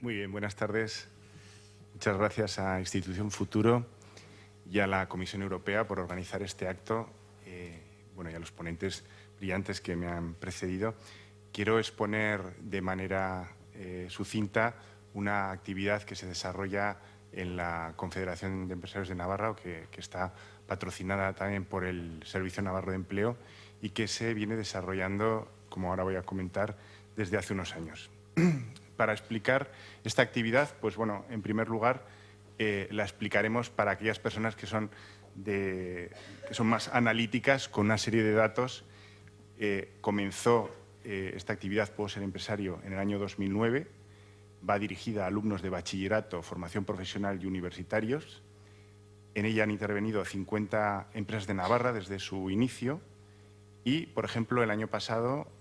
Muy bien, buenas tardes. Muchas gracias a Institución Futuro y a la Comisión Europea por organizar este acto. Y a los ponentes brillantes que me han precedido. Quiero exponer de manera sucinta una actividad que se desarrolla en la Confederación de Empresarios de Navarra, que está patrocinada también por el Servicio Navarro de Empleo y que se viene desarrollando, como ahora voy a comentar, desde hace unos años. Para explicar esta actividad, pues bueno, en primer lugar, la explicaremos para aquellas personas que son más analíticas, con una serie de datos. Comenzó esta actividad, Puedo ser empresario, en el año 2009. Va dirigida a alumnos de bachillerato, formación profesional y universitarios. En ella han intervenido 50 empresas de Navarra desde su inicio y, por ejemplo, el año pasado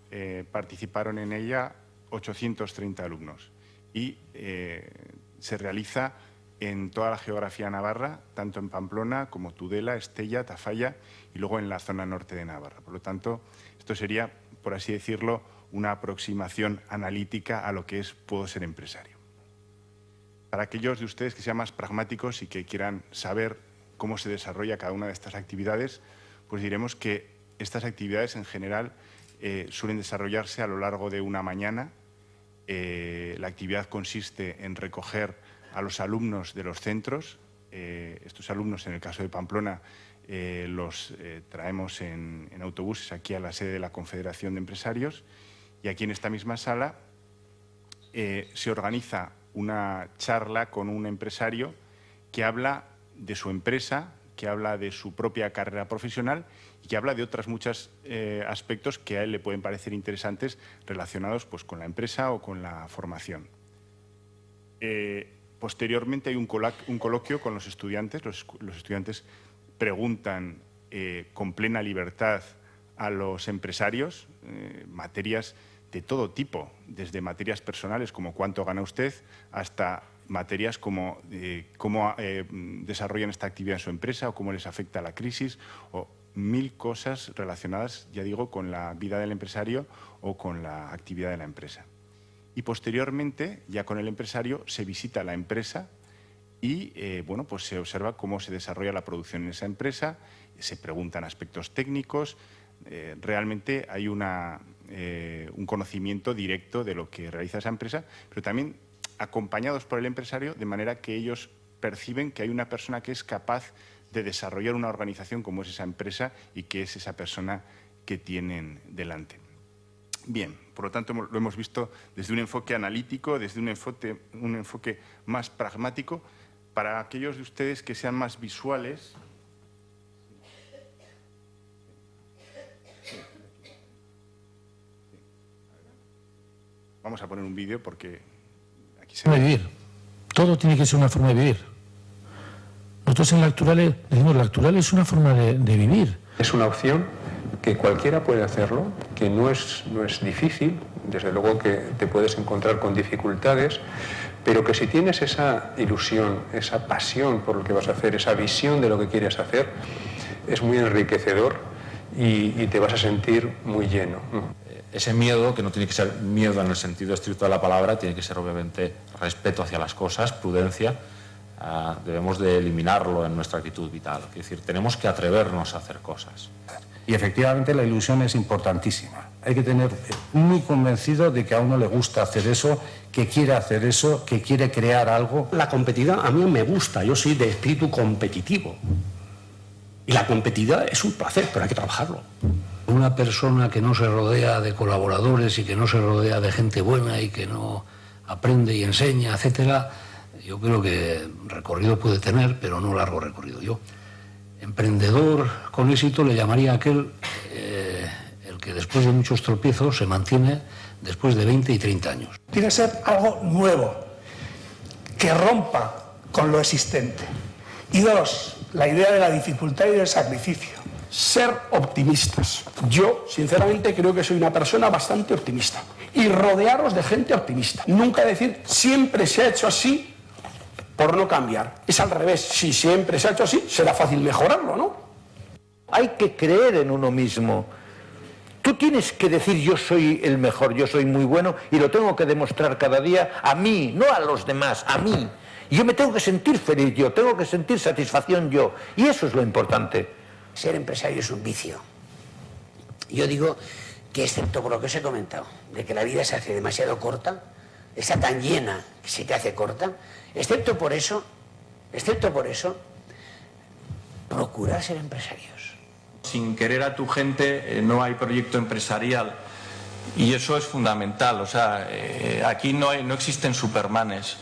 participaron en ella 830 alumnos y se realiza en toda la geografía navarra, tanto en Pamplona como Tudela, Estella, Tafalla y luego en la zona norte de Navarra. Por lo tanto, esto sería, por así decirlo, una aproximación analítica a lo que es Puedo ser empresario. Para aquellos de ustedes que sean más pragmáticos y que quieran saber cómo se desarrolla cada una de estas actividades, pues diremos que estas actividades en general suelen desarrollarse a lo largo de una mañana. La actividad consiste en recoger a los alumnos de los centros. Estos alumnos, en el caso de Pamplona, los traemos en autobuses aquí a la sede de la Confederación de Empresarios, y aquí en esta misma sala se organiza una charla con un empresario que habla de su empresa, que habla de su propia carrera profesional y que habla de otros muchos aspectos que a él le pueden parecer interesantes relacionados pues, con la empresa o con la formación. Posteriormente hay un coloquio con los estudiantes. Los estudiantes preguntan con plena libertad a los empresarios materias de todo tipo, desde materias personales como cuánto gana usted, hasta materias como cómo desarrollan esta actividad en su empresa o cómo les afecta la crisis, o mil cosas relacionadas, ya digo, con la vida del empresario o con la actividad de la empresa. Y posteriormente, ya con el empresario, se visita la empresa y pues se observa cómo se desarrolla la producción en esa empresa, se preguntan aspectos técnicos. Realmente hay un conocimiento directo de lo que realiza esa empresa, pero también acompañados por el empresario, de manera que ellos perciben que hay una persona que es capaz de desarrollar una organización como es esa empresa y que es esa persona que tienen delante. Bien, por lo tanto, lo hemos visto desde un enfoque analítico, desde un enfoque más pragmático. Para aquellos de ustedes que sean más visuales, vamos a poner un vídeo porque aquí se ve. Vivir. Todo tiene que ser una forma de vivir. Nosotros en la Actuales decimos, la Actual es una forma de vivir. Es una opción que cualquiera puede hacerlo, que no es difícil, desde luego que te puedes encontrar con dificultades, pero que si tienes esa ilusión, esa pasión por lo que vas a hacer, esa visión de lo que quieres hacer, es muy enriquecedor y te vas a sentir muy lleno. Ese miedo, que no tiene que ser miedo en el sentido estricto de la palabra, tiene que ser obviamente respeto hacia las cosas, prudencia. Debemos de eliminarlo en nuestra actitud vital. Es decir, tenemos que atrevernos a hacer cosas. Y efectivamente la ilusión es importantísima. Hay que tener muy convencido de que a uno le gusta hacer eso, que quiere hacer eso, que quiere crear algo. La competitividad a mí me gusta, yo soy de espíritu competitivo. Y la competitividad es un placer, pero hay que trabajarlo. Una persona que no se rodea de colaboradores y que no se rodea de gente buena y que no aprende y enseña, etcétera, yo creo que recorrido puede tener, pero no largo recorrido. Yo, emprendedor con éxito, le llamaría a aquel el que después de muchos tropiezos se mantiene después de 20 y 30 años. Tiene que ser algo nuevo, que rompa con lo existente. Y dos, la idea de la dificultad y del sacrificio. Ser optimistas. Yo, sinceramente, creo que soy una persona bastante optimista. Y rodearos de gente optimista. Nunca decir, siempre se ha hecho así, por no cambiar. Es al revés. Si siempre se ha hecho así, será fácil mejorarlo, ¿no? Hay que creer en uno mismo. Tú tienes que decir yo soy el mejor, yo soy muy bueno y lo tengo que demostrar cada día a mí, no a los demás, a mí. Yo me tengo que sentir feliz yo, tengo que sentir satisfacción yo. Y eso es lo importante. Ser empresario es un vicio. Yo digo que, excepto por lo que os he comentado, de que la vida se hace demasiado corta, está tan llena que se te hace corta, excepto por eso, procura ser empresarios. Sin querer a tu gente no hay proyecto empresarial y eso es fundamental. O sea, aquí no existen supermanes.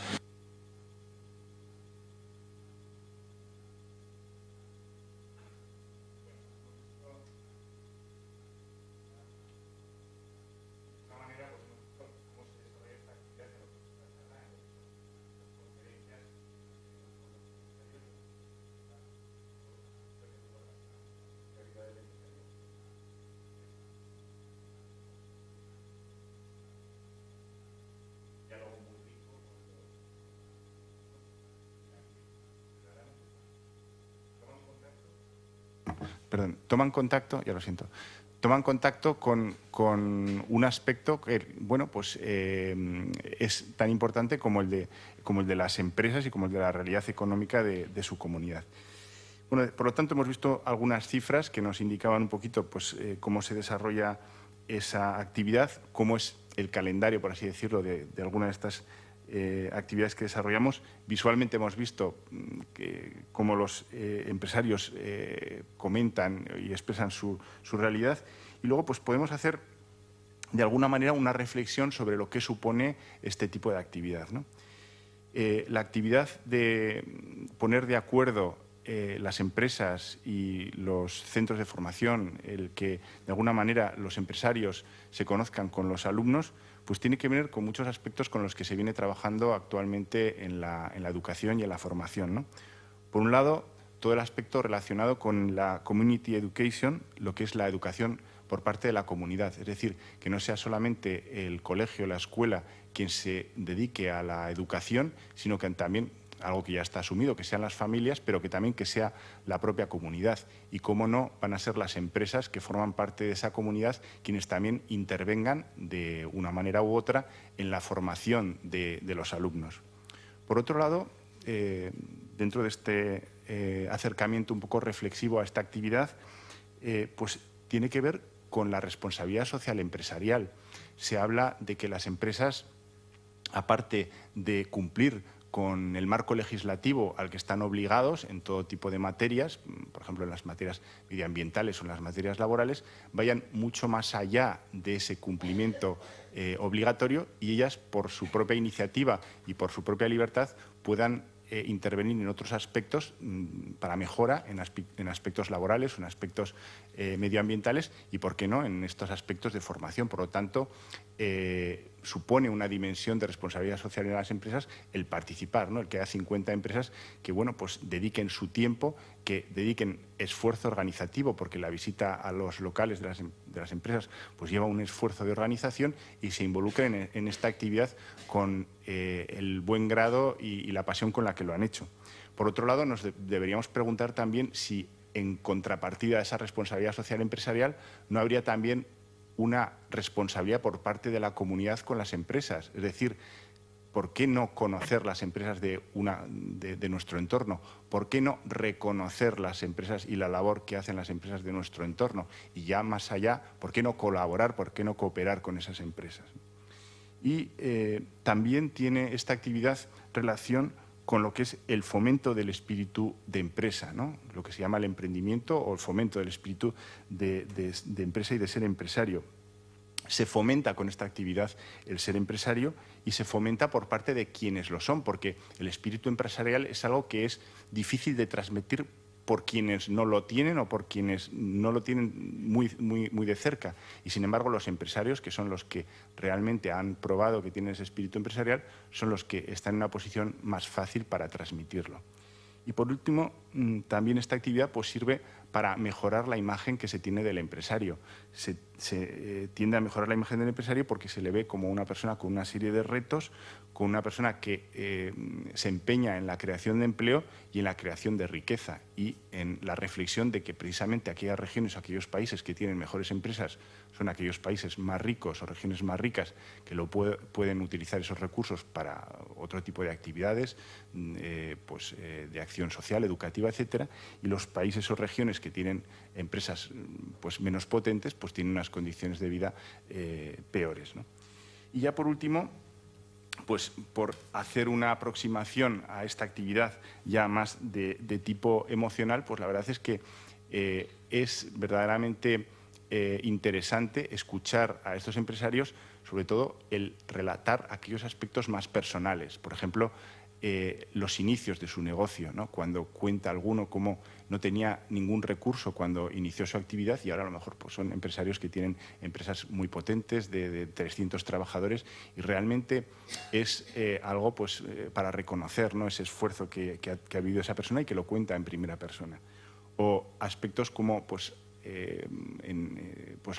Perdón, toman contacto, ya lo siento, toman contacto con un aspecto que, bueno, pues es tan importante como el de las empresas y como el de la realidad económica de su comunidad. Bueno, por lo tanto, hemos visto algunas cifras que nos indicaban un poquito pues, cómo se desarrolla esa actividad, cómo es el calendario, por así decirlo, de alguna de estas actividades que desarrollamos. Visualmente hemos visto cómo los empresarios comentan y expresan su realidad, y luego pues podemos hacer de alguna manera una reflexión sobre lo que supone este tipo de actividad, ¿no? La actividad de poner de acuerdo las empresas y los centros de formación, el que de alguna manera los empresarios se conozcan con los alumnos, pues tiene que ver con muchos aspectos con los que se viene trabajando actualmente en la educación y en la formación, ¿no? Por un lado, todo el aspecto relacionado con la community education, lo que es la educación por parte de la comunidad, es decir, que no sea solamente el colegio, la escuela, quien se dedique a la educación, sino que también, algo que ya está asumido, que sean las familias, pero que también que sea la propia comunidad. Y, cómo no, van a ser las empresas que forman parte de esa comunidad quienes también intervengan de una manera u otra en la formación de los alumnos. Por otro lado, dentro de este acercamiento un poco reflexivo a esta actividad, pues tiene que ver con la responsabilidad social empresarial. Se habla de que las empresas, aparte de cumplir con el marco legislativo al que están obligados en todo tipo de materias, por ejemplo en las materias medioambientales o en las materias laborales, vayan mucho más allá de ese cumplimiento obligatorio, y ellas, por su propia iniciativa y por su propia libertad, puedan intervenir en otros aspectos para mejora, en aspectos laborales o en aspectos medioambientales, y, por qué no, en estos aspectos de formación. Por lo tanto, supone una dimensión de responsabilidad social en las empresas el participar, ¿no? El que haya 50 empresas que, bueno, pues dediquen su tiempo, que dediquen esfuerzo organizativo, porque la visita a los locales de las empresas pues lleva un esfuerzo de organización, y se involucren en esta actividad con el buen grado y la pasión con la que lo han hecho. Por otro lado, nos deberíamos preguntar también si, en contrapartida a esa responsabilidad social empresarial, no habría también una responsabilidad por parte de la comunidad con las empresas. Es decir, ¿por qué no conocer las empresas de nuestro entorno? ¿Por qué no reconocer las empresas y la labor que hacen las empresas de nuestro entorno? Y ya más allá, ¿por qué no colaborar, por qué no cooperar con esas empresas? Y también tiene esta actividad relación con lo que es el fomento del espíritu de empresa, ¿no? Lo que se llama el emprendimiento o el fomento del espíritu de empresa y de ser empresario. Se fomenta con esta actividad el ser empresario, y se fomenta por parte de quienes lo son, porque el espíritu empresarial es algo que es difícil de transmitir por quienes no lo tienen o por quienes no lo tienen muy de cerca. Y, sin embargo, los empresarios, que son los que realmente han probado que tienen ese espíritu empresarial, son los que están en una posición más fácil para transmitirlo. Y, por último, también esta actividad pues sirve para mejorar la imagen que se tiene del empresario. Se tiende a mejorar la imagen del empresario porque se le ve como una persona con una serie de retos, con una persona que se empeña en la creación de empleo y en la creación de riqueza, y en la reflexión de que precisamente aquellas regiones o aquellos países que tienen mejores empresas son aquellos países más ricos o regiones más ricas que pueden utilizar esos recursos para otro tipo de actividades, de acción social, educativa, etcétera, y los países o regiones que tienen empresas pues menos potentes pues tienen unas condiciones de vida peores, ¿no? Y ya por último, pues por hacer una aproximación a esta actividad ya más de tipo emocional, pues la verdad es que es verdaderamente interesante escuchar a estos empresarios, sobre todo el relatar aquellos aspectos más personales. Por ejemplo, los inicios de su negocio, ¿no? Cuando cuenta alguno cómo no tenía ningún recurso cuando inició su actividad y ahora a lo mejor pues, son empresarios que tienen empresas muy potentes de 300 trabajadores, y realmente es algo pues, para reconocer, ¿no? Ese esfuerzo que ha vivido esa persona y que lo cuenta en primera persona. O aspectos como pues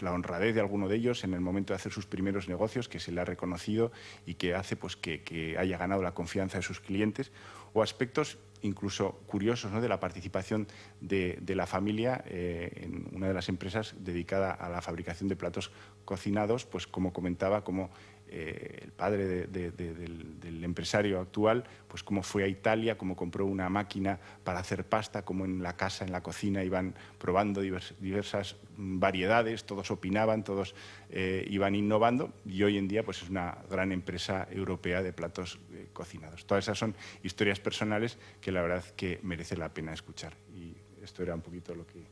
la honradez de alguno de ellos en el momento de hacer sus primeros negocios, que se le ha reconocido y que hace pues, que haya ganado la confianza de sus clientes, o aspectos incluso curiosos, ¿no? De la participación de la familia en una de las empresas dedicada a la fabricación de platos cocinados, pues como comentaba, como el padre del empresario actual, pues cómo fue a Italia, cómo compró una máquina para hacer pasta, cómo en la casa, en la cocina, iban probando diversas variedades, todos opinaban, todos iban innovando, y hoy en día pues es una gran empresa europea de platos cocinados. Todas esas son historias personales que la verdad que merece la pena escuchar, y esto era un poquito lo que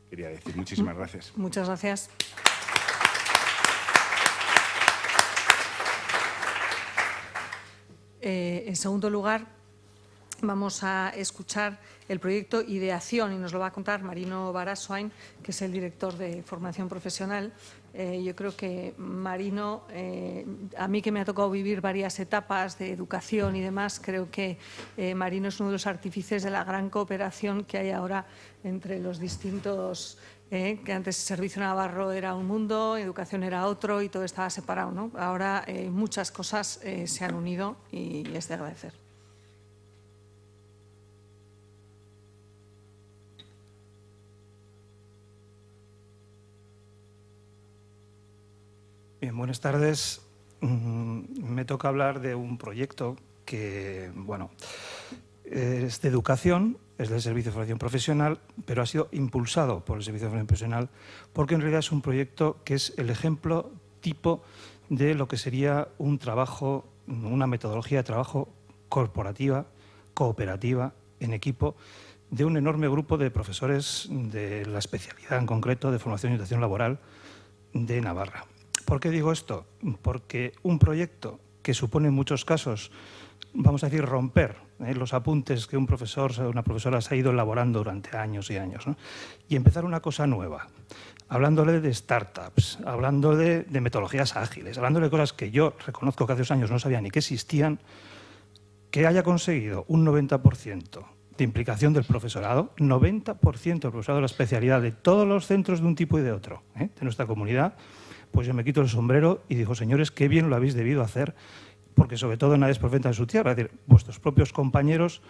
quería decir. Muchísimas gracias. Muchas gracias. En segundo lugar, vamos a escuchar el proyecto Ideación, y nos lo va a contar Marino Baraswain, que es el director de formación profesional. Yo creo que Marino, a mí que me ha tocado vivir varias etapas de educación y demás, creo que Marino es uno de los artífices de la gran cooperación que hay ahora entre los distintos, que antes Servicio Navarro era un mundo, educación era otro y todo estaba separado, ¿no? Ahora muchas cosas se han unido y es de agradecer. Bien, buenas tardes. Me toca hablar de un proyecto que, bueno, es de educación, es del Servicio de Formación Profesional, pero ha sido impulsado por el Servicio de Formación Profesional porque en realidad es un proyecto que es el ejemplo tipo de lo que sería un trabajo, una metodología de trabajo corporativa, cooperativa, en equipo, de un enorme grupo de profesores de la especialidad en concreto de formación y orientación laboral de Navarra. ¿Por qué digo esto? Porque un proyecto que supone en muchos casos, vamos a decir, romper los apuntes que un profesor o una profesora se ha ido elaborando durante años y años, ¿no? Y empezar una cosa nueva, hablándole de startups, hablándole de metodologías ágiles, hablándole de cosas que yo reconozco que hace 2 años no sabía ni que existían, que haya conseguido un 90% de implicación del profesorado, 90% del profesorado de la especialidad de todos los centros de un tipo y de otro, de nuestra comunidad. Pues yo me quito el sombrero y digo, señores, qué bien lo habéis debido hacer, porque sobre todo nadie es profeta en su tierra, es decir, vuestros propios compañeros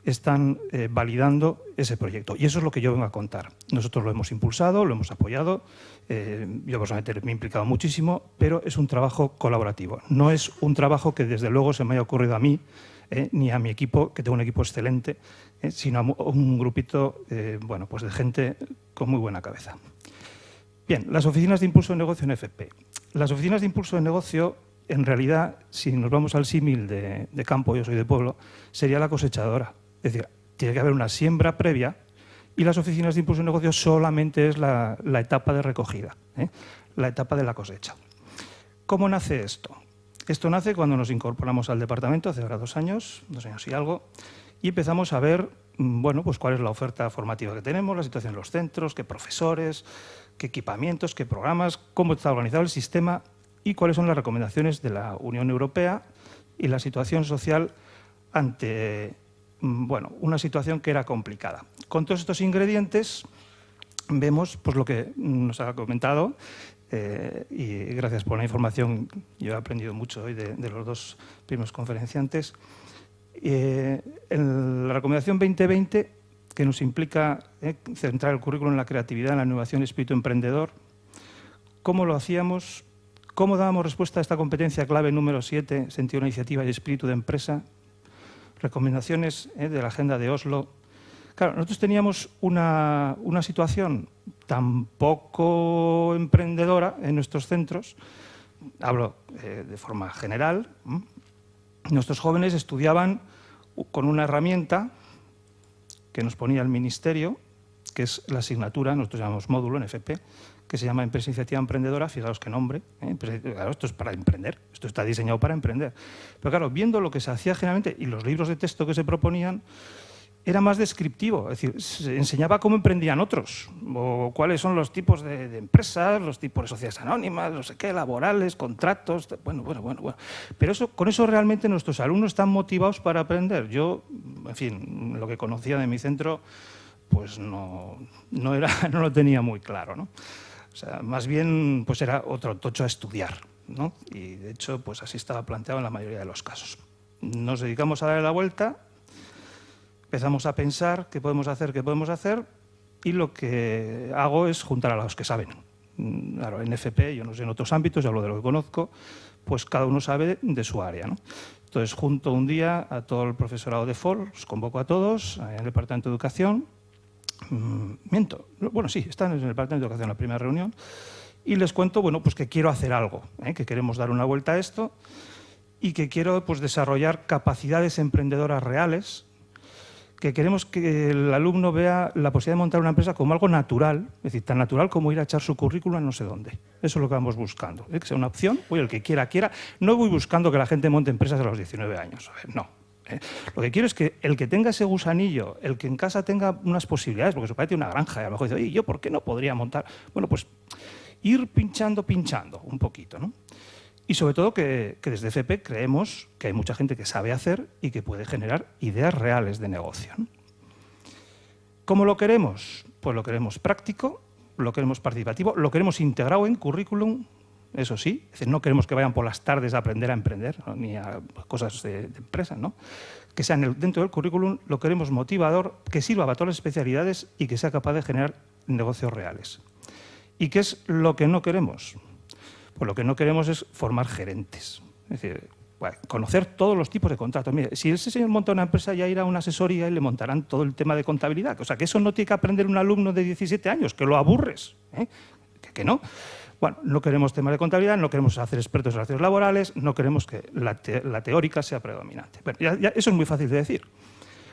están validando ese proyecto. Y eso es lo que yo vengo a contar. Nosotros lo hemos impulsado, lo hemos apoyado, yo personalmente me he implicado muchísimo, pero es un trabajo colaborativo. No es un trabajo que desde luego se me haya ocurrido a mí, ni a mi equipo, que tengo un equipo excelente, sino a un grupito bueno, pues de gente con muy buena cabeza. Bien, las oficinas de impulso de negocio en FP. Las oficinas de impulso de negocio, en realidad, si nos vamos al símil de campo, yo soy de pueblo, sería la cosechadora. Es decir, tiene que haber una siembra previa y las oficinas de impulso de negocio solamente es la etapa de recogida, la etapa de la cosecha. ¿Cómo nace esto? Esto nace cuando nos incorporamos al departamento, hace ahora 2 años y algo, y empezamos a ver, bueno, pues cuál es la oferta formativa que tenemos, la situación en los centros, qué profesores, qué equipamientos, qué programas, cómo está organizado el sistema y cuáles son las recomendaciones de la Unión Europea y la situación social ante, bueno, una situación que era complicada. con todos estos ingredientes vemos pues, lo que nos ha comentado y gracias por la información. Yo he aprendido mucho hoy de los dos primeros conferenciantes. En la recomendación 2020, que nos implica centrar el currículum en la creatividad, en la innovación y espíritu emprendedor, ¿cómo lo hacíamos? ¿Cómo dábamos respuesta a esta competencia clave número 7, sentido de iniciativa y espíritu de empresa? Recomendaciones de la agenda de Oslo. Claro, nosotros teníamos una situación tan poco emprendedora en nuestros centros, hablo de forma general. Nuestros jóvenes estudiaban con una herramienta que nos ponía el Ministerio, que es la asignatura, nosotros llamamos módulo en FP, que se llama Empresa Iniciativa Emprendedora. Fijaos qué nombre. Claro, esto es para emprender, esto está diseñado para emprender. Pero claro, viendo lo que se hacía generalmente y los libros de texto que se proponían, era más descriptivo, es decir, se enseñaba cómo emprendían otros, o cuáles son los tipos de empresas, los tipos de sociedades anónimas, no sé qué, laborales, contratos, bueno. Pero con eso realmente nuestros alumnos están motivados para aprender. Yo, en fin, lo que conocía de mi centro, pues no lo tenía muy claro, ¿no? O sea, más bien pues era otro tocho a estudiar, ¿no? Y de hecho, pues así estaba planteado en la mayoría de los casos. Nos dedicamos a darle la vuelta. Empezamos a pensar qué podemos hacer y lo que hago es juntar a los que saben. Claro, en FP, yo no sé en otros ámbitos, yo hablo de lo que conozco, pues cada uno sabe de su área, ¿no? Entonces junto un día a todo el profesorado de FOL, los convoco a todos en el Departamento de Educación. Están en el Departamento de Educación en la primera reunión y les cuento, pues que quiero hacer algo, que queremos dar una vuelta a esto y que quiero pues desarrollar capacidades emprendedoras reales, que queremos que el alumno vea la posibilidad de montar una empresa como algo natural, es decir, tan natural como ir a echar su currículum a no sé dónde. Eso es lo que vamos buscando, que sea una opción, el que quiera. No voy buscando que la gente monte empresas a los 19 años, no. Lo que quiero es que el que tenga ese gusanillo, el que en casa tenga unas posibilidades, porque su padre tiene una granja y a lo mejor dice, oye, ¿yo por qué no podría montar? Bueno, pues ir pinchando un poquito, ¿no? Y sobre todo que desde FP creemos que hay mucha gente que sabe hacer y que puede generar ideas reales de negocio, ¿no? ¿Cómo lo queremos? Pues lo queremos práctico, lo queremos participativo, lo queremos integrado en currículum, eso sí. Es decir, no queremos que vayan por las tardes a aprender a emprender, ¿no? Ni a cosas de empresa, ¿no? Que sea dentro del currículum, lo queremos motivador, que sirva para todas las especialidades y que sea capaz de generar negocios reales. ¿Y qué es lo que no queremos? Pues lo que no queremos es formar gerentes. Es decir, conocer todos los tipos de contratos. Mire, si ese señor monta una empresa, ya irá a una asesoría y le montarán todo el tema de contabilidad. O sea, que eso no tiene que aprender un alumno de 17 años, que lo aburres, que no. Bueno, no queremos tema de contabilidad, no queremos hacer expertos en relaciones laborales, no queremos que la teórica sea predominante. Bueno, ya eso es muy fácil de decir.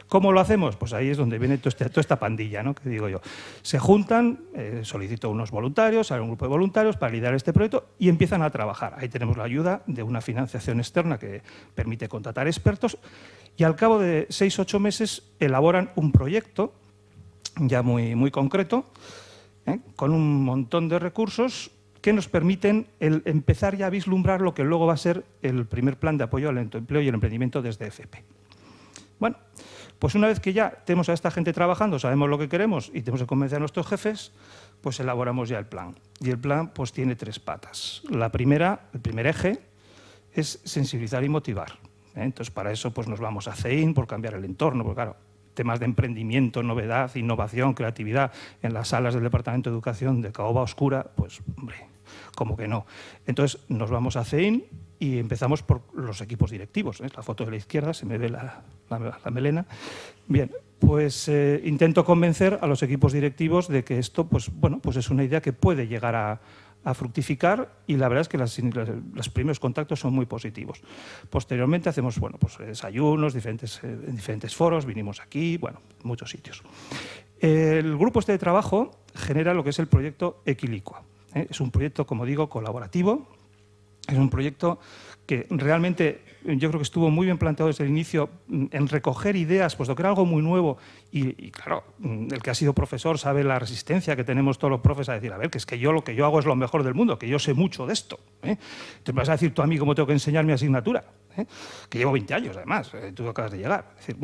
¿Cómo lo hacemos? Pues ahí es donde viene toda esta pandilla, ¿no? Que digo yo. Se juntan, solicito unos voluntarios, sale un grupo de voluntarios para liderar este proyecto y empiezan a trabajar. Ahí tenemos la ayuda de una financiación externa que permite contratar expertos y al cabo de 6 o 8 meses elaboran un proyecto ya muy concreto, con un montón de recursos que nos permiten empezar ya a vislumbrar lo que luego va a ser el primer plan de apoyo al empleo y el emprendimiento desde FP. Bueno, pues una vez que ya tenemos a esta gente trabajando, sabemos lo que queremos y tenemos que convencer a nuestros jefes, pues elaboramos ya el plan. Y el plan pues tiene 3 patas. La primera, el primer eje, es sensibilizar y motivar. Entonces, para eso pues nos vamos a CEIN por cambiar el entorno, porque claro, temas de emprendimiento, novedad, innovación, creatividad en las salas del Departamento de Educación de Caoba Oscura, pues hombre, como que no. Entonces nos vamos a CEIN y empezamos por los equipos directivos. La foto de la izquierda, se me ve la melena. Bien, pues intento convencer a los equipos directivos de que esto pues es una idea que puede llegar a fructificar y la verdad es que los primeros contactos son muy positivos. Posteriormente hacemos desayunos en diferentes foros, vinimos aquí, muchos sitios. El grupo de trabajo genera lo que es el proyecto Equilicua. Es un proyecto, como digo, colaborativo. Es un proyecto que realmente yo creo que estuvo muy bien planteado desde el inicio en recoger ideas, puesto que era algo muy nuevo y claro, el que ha sido profesor sabe la resistencia que tenemos todos los profes a decir, a ver, que es que yo lo que yo hago es lo mejor del mundo, que yo sé mucho de esto. Te vas a decir tú a mí cómo tengo que enseñar mi asignatura, que llevo 20 años además, tú acabas de llegar. Es decir,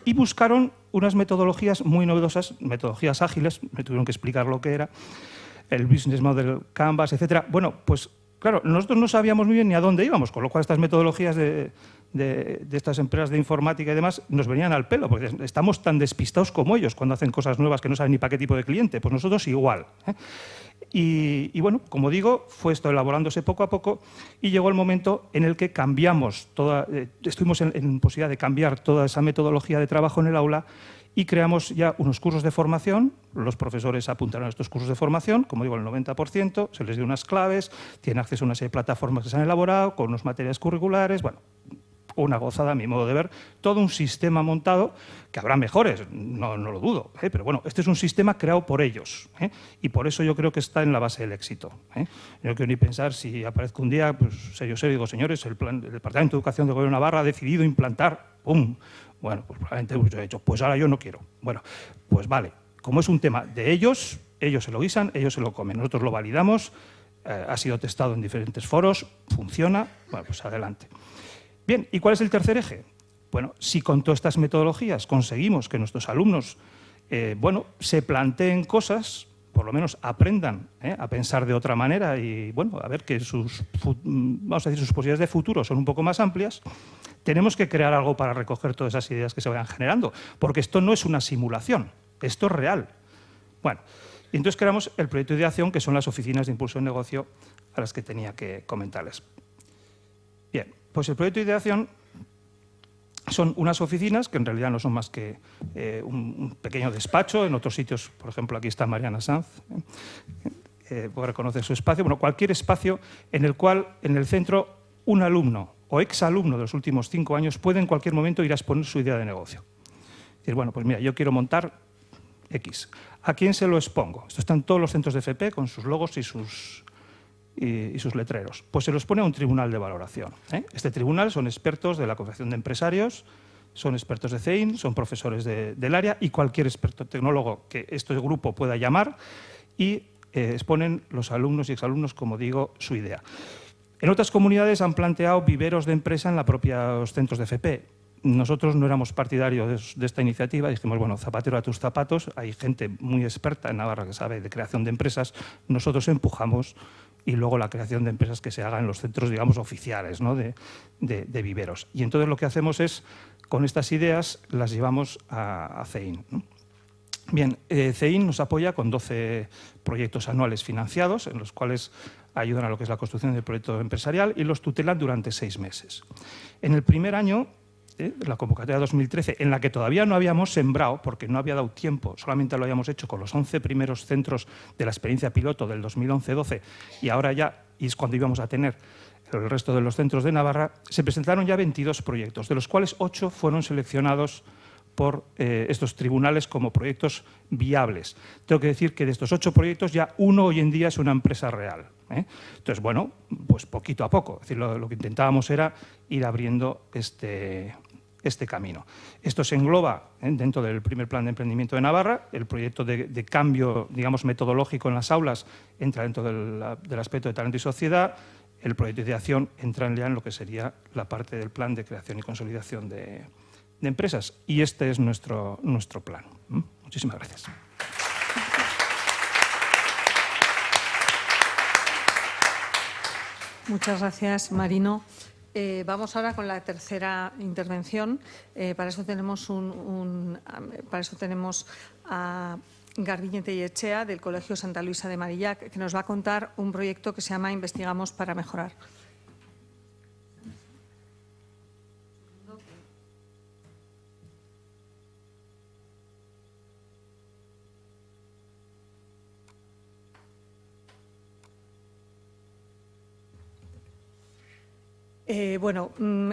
y buscaron unas metodologías muy novedosas, metodologías ágiles, me tuvieron que explicar lo que era, el Business Model Canvas, etcétera. Bueno, pues claro, nosotros no sabíamos muy bien ni a dónde íbamos, con lo cual estas metodologías de estas empresas de informática y demás nos venían al pelo, porque estamos tan despistados como ellos cuando hacen cosas nuevas que no saben ni para qué tipo de cliente. Pues nosotros igual, ¿eh? Y bueno, como digo, fue esto elaborándose poco a poco y llegó el momento en el que cambiamos estuvimos en posibilidad de cambiar toda esa metodología de trabajo en el aula y creamos ya unos cursos de formación. Los profesores apuntaron a estos cursos de formación, como digo, el 90%, se les dio unas claves, tienen acceso a una serie de plataformas que se han elaborado, con unos materiales curriculares, bueno, una gozada a mi modo de ver, todo un sistema montado, que habrá mejores, no lo dudo, pero bueno, este es un sistema creado por ellos, y por eso yo creo que está en la base del éxito. Yo no quiero ni pensar si aparezco un día, pues serio, digo, señores, el Departamento de Educación del Gobierno de Navarra ha decidido implantar, ¡pum! Bueno, pues probablemente hubiera dicho, pues ahora yo no quiero. Bueno, pues vale, como es un tema de ellos se lo guisan, ellos se lo comen, nosotros lo validamos, ha sido testado en diferentes foros, funciona, bueno, pues adelante. Bien, ¿y cuál es el tercer eje? Bueno, si con todas estas metodologías conseguimos que nuestros alumnos se planteen cosas, por lo menos aprendan a pensar de otra manera y bueno, a ver que sus posibilidades de futuro son un poco más amplias, tenemos que crear algo para recoger todas esas ideas que se vayan generando, porque esto no es una simulación, esto es real. Bueno, y entonces creamos el proyecto de ideación, que son las oficinas de impulso de negocio a las que tenía que comentarles. Bien, pues el proyecto de ideación son unas oficinas que en realidad no son más que un pequeño despacho. En otros sitios, por ejemplo, aquí está Mariana Sanz, puede reconocer su espacio. Bueno, cualquier espacio en el cual en el centro un alumno o exalumno de los últimos 5 años puede en cualquier momento ir a exponer su idea de negocio. Decir, bueno, pues mira, yo quiero montar X. ¿A quién se lo expongo? Esto está en todos los centros de FP con sus logos y sus letreros. Pues se los pone a un tribunal de valoración. Este tribunal son expertos de la Confederación de Empresarios, son expertos de CEIN, son profesores del área y cualquier experto tecnólogo que este grupo pueda llamar y exponen los alumnos y exalumnos, como digo, su idea. En otras comunidades han planteado viveros de empresa en los propios centros de FP. Nosotros no éramos partidarios de esta iniciativa, dijimos, bueno, zapatero a tus zapatos, hay gente muy experta en Navarra que sabe de creación de empresas, nosotros empujamos y luego la creación de empresas que se haga en los centros, digamos, oficiales, ¿no? de viveros. Y entonces lo que hacemos es, con estas ideas, las llevamos a CEIN, ¿no? Bien, CEIN nos apoya con 12 proyectos anuales financiados, en los cuales ayudan a lo que es la construcción del proyecto empresarial y los tutelan durante 6 meses. En el primer año, la convocatoria de 2013, en la que todavía no habíamos sembrado, porque no había dado tiempo, solamente lo habíamos hecho con los 11 primeros centros de la experiencia piloto del 2011-12, y ahora ya, y es cuando íbamos a tener el resto de los centros de Navarra, se presentaron ya 22 proyectos, de los cuales 8 fueron seleccionados por estos tribunales como proyectos viables. Tengo que decir que de estos 8 proyectos ya uno hoy en día es una empresa real. Entonces, bueno, pues poquito a poco. Es decir, lo que intentábamos era ir abriendo este camino. Esto se engloba dentro del primer plan de emprendimiento de Navarra. El proyecto de cambio, digamos, metodológico en las aulas entra dentro del aspecto de talento y sociedad. El proyecto de ideación entra ya en lo que sería la parte del plan de creación y consolidación de empresas. Y este es nuestro plan. Muchísimas gracias. Muchas gracias, Marino. Vamos ahora con la tercera intervención. Para eso tenemos a Garbiñe y Echea, del Colegio Santa Luisa de Marillac, que nos va a contar un proyecto que se llama Investigamos para Mejorar.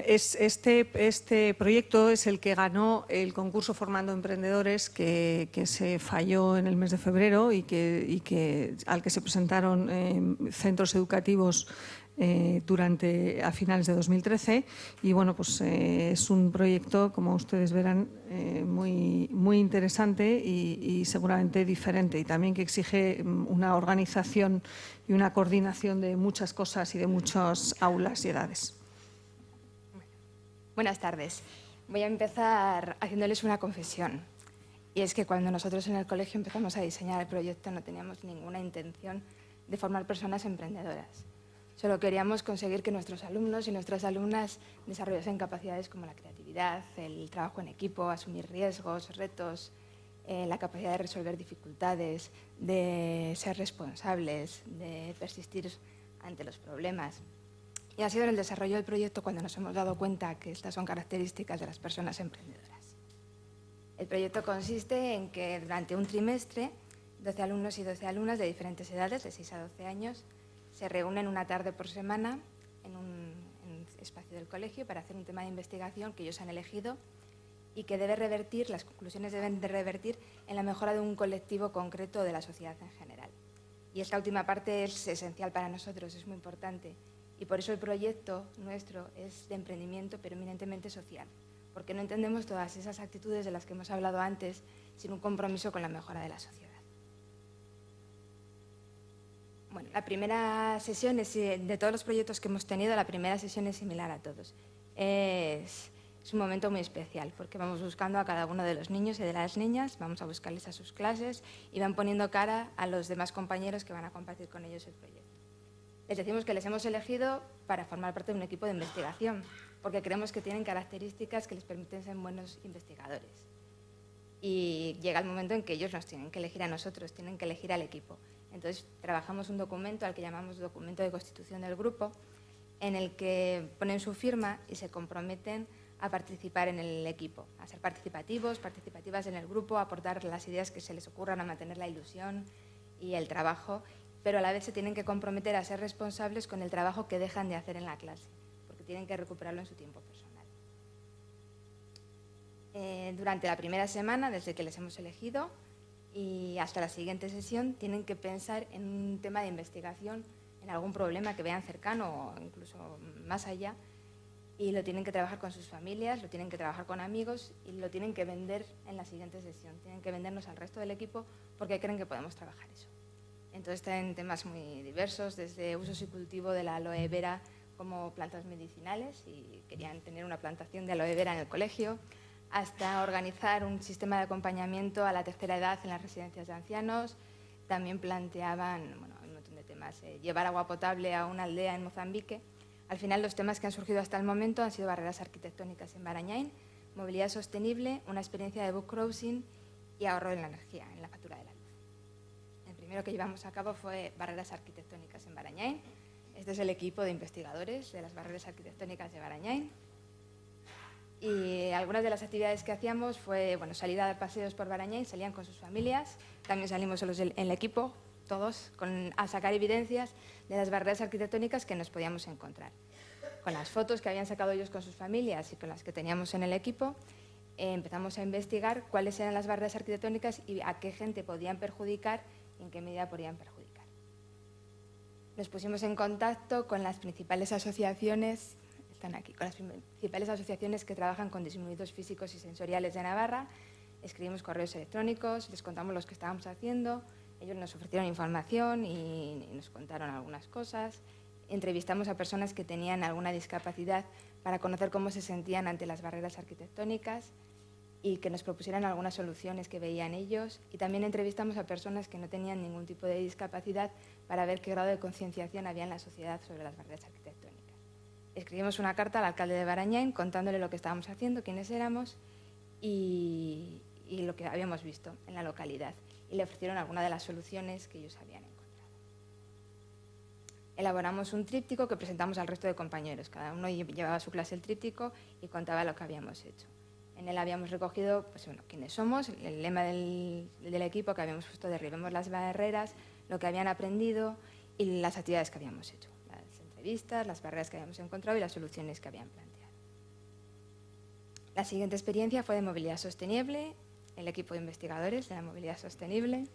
Este proyecto es el que ganó el concurso Formando Emprendedores que se falló en el mes de febrero y al que se presentaron centros educativos a finales de 2013. Y bueno, pues es un proyecto, como ustedes verán, muy interesante y seguramente diferente, y también que exige una organización y una coordinación de muchas cosas y de muchas aulas y edades. Buenas tardes. Voy a empezar haciéndoles una confesión. Y es que cuando nosotros en el colegio empezamos a diseñar el proyecto no teníamos ninguna intención de formar personas emprendedoras. Solo queríamos conseguir que nuestros alumnos y nuestras alumnas desarrollasen capacidades como la creatividad, el trabajo en equipo, asumir riesgos, retos, la capacidad de resolver dificultades, de ser responsables, de persistir ante los problemas. Y ha sido en el desarrollo del proyecto cuando nos hemos dado cuenta que estas son características de las personas emprendedoras. El proyecto consiste en que durante un trimestre 12 alumnos y 12 alumnas de diferentes edades, de 6 a 12 años, se reúnen una tarde por semana en un espacio del colegio para hacer un tema de investigación que ellos han elegido y que debe revertir, las conclusiones deben de revertir en la mejora de un colectivo concreto de la sociedad en general. Y esta última parte es esencial para nosotros, es muy importante. Y por eso el proyecto nuestro es de emprendimiento, pero eminentemente social, porque no entendemos todas esas actitudes de las que hemos hablado antes sin un compromiso con la mejora de la sociedad. Bueno, la primera sesión, de todos los proyectos que hemos tenido, la primera sesión es similar a todos. Es un momento muy especial porque vamos buscando a cada uno de los niños y de las niñas, vamos a buscarles a sus clases y van poniendo cara a los demás compañeros que van a compartir con ellos el proyecto. Les decimos que les hemos elegido para formar parte de un equipo de investigación, porque creemos que tienen características que les permiten ser buenos investigadores. Y llega el momento en que ellos nos tienen que elegir a nosotros, tienen que elegir al equipo. Entonces, trabajamos un documento al que llamamos documento de constitución del grupo, en el que ponen su firma y se comprometen a participar en el equipo, a ser participativos, participativas en el grupo, a aportar las ideas que se les ocurran, a mantener la ilusión y el trabajo, pero a la vez se tienen que comprometer a ser responsables con el trabajo que dejan de hacer en la clase, porque tienen que recuperarlo en su tiempo personal. Durante la primera semana, desde que les hemos elegido, y hasta la siguiente sesión tienen que pensar en un tema de investigación, en algún problema que vean cercano o incluso más allá, y lo tienen que trabajar con sus familias, lo tienen que trabajar con amigos y lo tienen que vender en la siguiente sesión. Tienen que vendernos al resto del equipo porque creen que podemos trabajar eso. Entonces traen temas muy diversos, desde usos y cultivo de la aloe vera como plantas medicinales, y querían tener una plantación de aloe vera en el colegio, hasta organizar un sistema de acompañamiento a la tercera edad en las residencias de ancianos. También planteaban un montón de temas, llevar agua potable a una aldea en Mozambique. Al final, los temas que han surgido hasta el momento han sido barreras arquitectónicas en Barañáin, movilidad sostenible, una experiencia de book crossing y ahorro en la energía, en la factura de la luz. El primero que llevamos a cabo fue barreras arquitectónicas en Barañáin. Este es el equipo de investigadores de las barreras arquitectónicas de Barañáin. Y algunas de las actividades que hacíamos fue salir a dar paseos por Barañáin, salían con sus familias, también salimos solos en el equipo, todos, a sacar evidencias de las barreras arquitectónicas que nos podíamos encontrar. Con las fotos que habían sacado ellos con sus familias y con las que teníamos en el equipo, empezamos a investigar cuáles eran las barreras arquitectónicas y a qué gente podían perjudicar y en qué medida podían perjudicar. Nos pusimos en contacto con las principales asociaciones, están aquí, con las principales asociaciones que trabajan con disminuidos físicos y sensoriales de Navarra. Escribimos correos electrónicos, les contamos lo que estábamos haciendo, ellos nos ofrecieron información y nos contaron algunas cosas. Entrevistamos a personas que tenían alguna discapacidad para conocer cómo se sentían ante las barreras arquitectónicas y que nos propusieran algunas soluciones que veían ellos. Y también entrevistamos a personas que no tenían ningún tipo de discapacidad para ver qué grado de concienciación había en la sociedad sobre las barreras arquitectónicas. Escribimos una carta al alcalde de Barañáin contándole lo que estábamos haciendo, quiénes éramos y lo que habíamos visto en la localidad. Y le ofrecieron algunas de las soluciones que ellos habían encontrado. Elaboramos un tríptico que presentamos al resto de compañeros. Cada uno llevaba a su clase el tríptico y contaba lo que habíamos hecho. En él habíamos recogido quiénes somos, el lema del equipo que habíamos puesto, derribemos las barreras, lo que habían aprendido y las actividades que habíamos hecho. Las entrevistas, las barreras que habíamos encontrado y las soluciones que habían planteado. La siguiente experiencia fue de movilidad sostenible, el equipo de investigadores de la movilidad sostenible.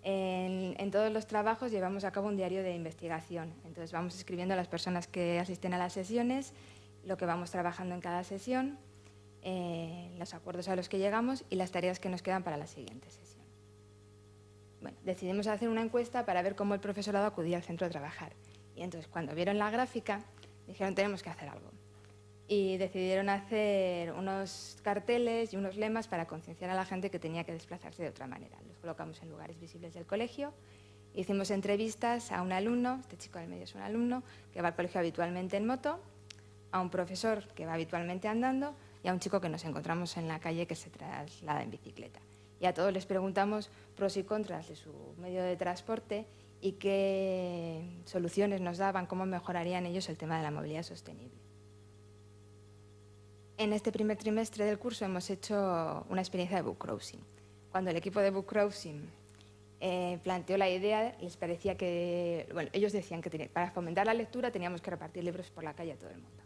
En todos los trabajos llevamos a cabo un diario de investigación. Entonces vamos escribiendo a las personas que asisten a las sesiones, lo que vamos trabajando en cada sesión, los acuerdos a los que llegamos y las tareas que nos quedan para la siguiente sesión. Bueno, decidimos hacer una encuesta para ver cómo el profesorado acudía al centro a trabajar. Y entonces, cuando vieron la gráfica, dijeron, tenemos que hacer algo. y decidieron hacer unos carteles y unos lemas para concienciar a la gente que tenía que desplazarse de otra manera. Los colocamos en lugares visibles del colegio. Hicimos entrevistas a un alumno, este chico del medio es un alumno, que va al colegio habitualmente en moto, a un profesor que va habitualmente andando y a un chico que nos encontramos en la calle que se traslada en bicicleta. Y a todos les preguntamos pros y contras de su medio de transporte y qué soluciones nos daban, cómo mejorarían ellos el tema de la movilidad sostenible. En este primer trimestre del curso hemos hecho una experiencia de book cruising. Cuando el equipo de book cruising planteó la idea, les parecía que, bueno, ellos decían que para fomentar la lectura teníamos que repartir libros por la calle a todo el mundo.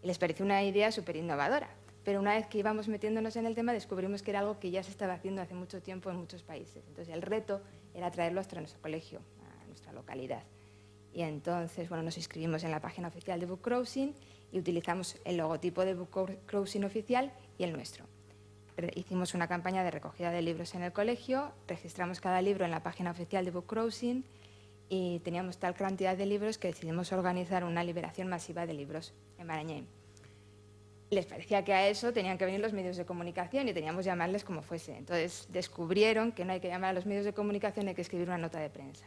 Y les pareció una idea súper innovadora, pero una vez que íbamos metiéndonos en el tema descubrimos que era algo que ya se estaba haciendo hace mucho tiempo en muchos países. Entonces el reto era traerlo hasta nuestro colegio, a nuestra localidad. Y entonces, bueno, nos inscribimos en la página oficial de book cruising y utilizamos el logotipo de book cruising oficial y el nuestro. Hicimos una campaña de recogida de libros en el colegio, registramos cada libro en la página oficial de book cruising y teníamos tal cantidad de libros que decidimos organizar una liberación masiva de libros en Barañáin. Les parecía que a eso tenían que venir los medios de comunicación y teníamos que llamarles como fuese. Entonces descubrieron que no hay que llamar a los medios de comunicación, hay que escribir una nota de prensa.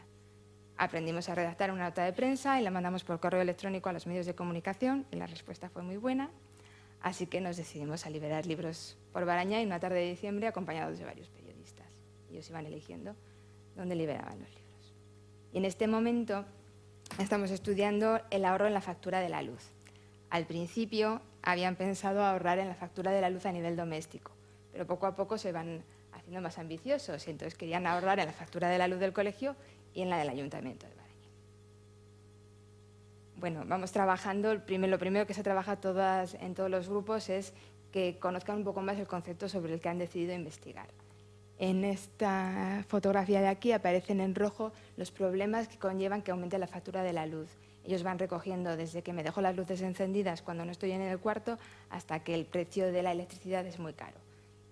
Aprendimos a redactar una nota de prensa y la mandamos por correo electrónico a los medios de comunicación y la respuesta fue muy buena. Así que nos decidimos a liberar libros por Barañáin una tarde de diciembre acompañados de varios periodistas. Ellos iban eligiendo dónde liberaban los libros. Y en este momento estamos estudiando el ahorro en la factura de la luz. Al principio habían pensado ahorrar en la factura de la luz a nivel doméstico, pero poco a poco se van haciendo más ambiciosos y entonces querían ahorrar en la factura de la luz del colegio y en la del ayuntamiento de Barañáin. Bueno, vamos trabajando, lo primero que se trabaja en todos los grupos es que conozcan un poco más el concepto sobre el que han decidido investigar. En esta fotografía de aquí aparecen en rojo los problemas que conllevan que aumente la factura de la luz. Ellos van recogiendo desde que me dejo las luces encendidas cuando no estoy en el cuarto hasta que el precio de la electricidad es muy caro.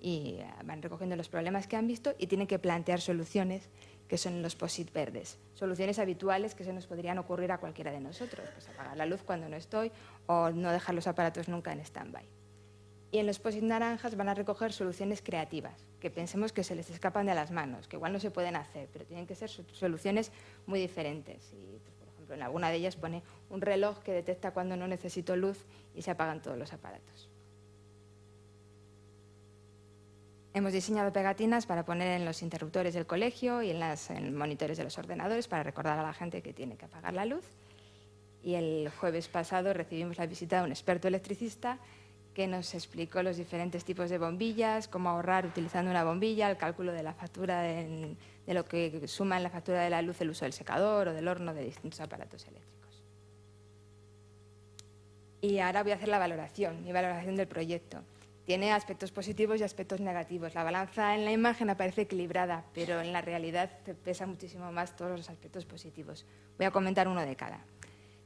Y van recogiendo los problemas que han visto y tienen que plantear soluciones que son los POSIT verdes. Soluciones habituales que se nos podrían ocurrir a cualquiera de nosotros, pues apagar la luz cuando no estoy o no dejar los aparatos nunca en stand-by. Y en los POSIT naranjas van a recoger soluciones creativas, que pensemos que se les escapan de las manos, que igual no se pueden hacer, pero tienen que ser soluciones muy diferentes. Y, pues, por ejemplo, en alguna de ellas pone un reloj que detecta cuando no necesito luz y se apagan todos los aparatos. Hemos diseñado pegatinas para poner en los interruptores del colegio y en monitores de los ordenadores para recordar a la gente que tiene que apagar la luz. Y el jueves pasado recibimos la visita de un experto electricista que nos explicó los diferentes tipos de bombillas, cómo ahorrar utilizando una bombilla, el cálculo de la factura de lo que suma en la factura de la luz el uso del secador o del horno de distintos aparatos eléctricos. Y ahora voy a hacer mi valoración del proyecto. Tiene aspectos positivos y aspectos negativos. La balanza en la imagen aparece equilibrada, pero en la realidad pesa muchísimo más todos los aspectos positivos. Voy a comentar uno de cada.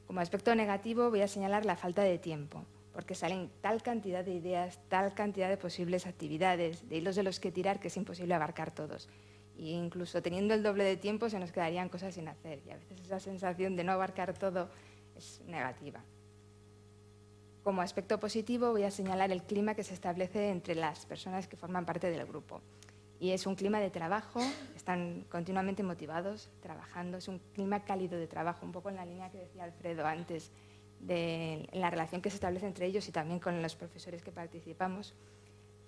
Como aspecto negativo voy a señalar la falta de tiempo, porque salen tal cantidad de ideas, tal cantidad de posibles actividades, de hilos de los que tirar, que es imposible abarcar todos. E incluso teniendo el doble de tiempo se nos quedarían cosas sin hacer, y a veces esa sensación de no abarcar todo es negativa. Como aspecto positivo voy a señalar el clima que se establece entre las personas que forman parte del grupo. Y es un clima de trabajo, están continuamente motivados, trabajando, es un clima cálido de trabajo, un poco en la línea que decía Alfredo antes, en la relación que se establece entre ellos y también con los profesores que participamos,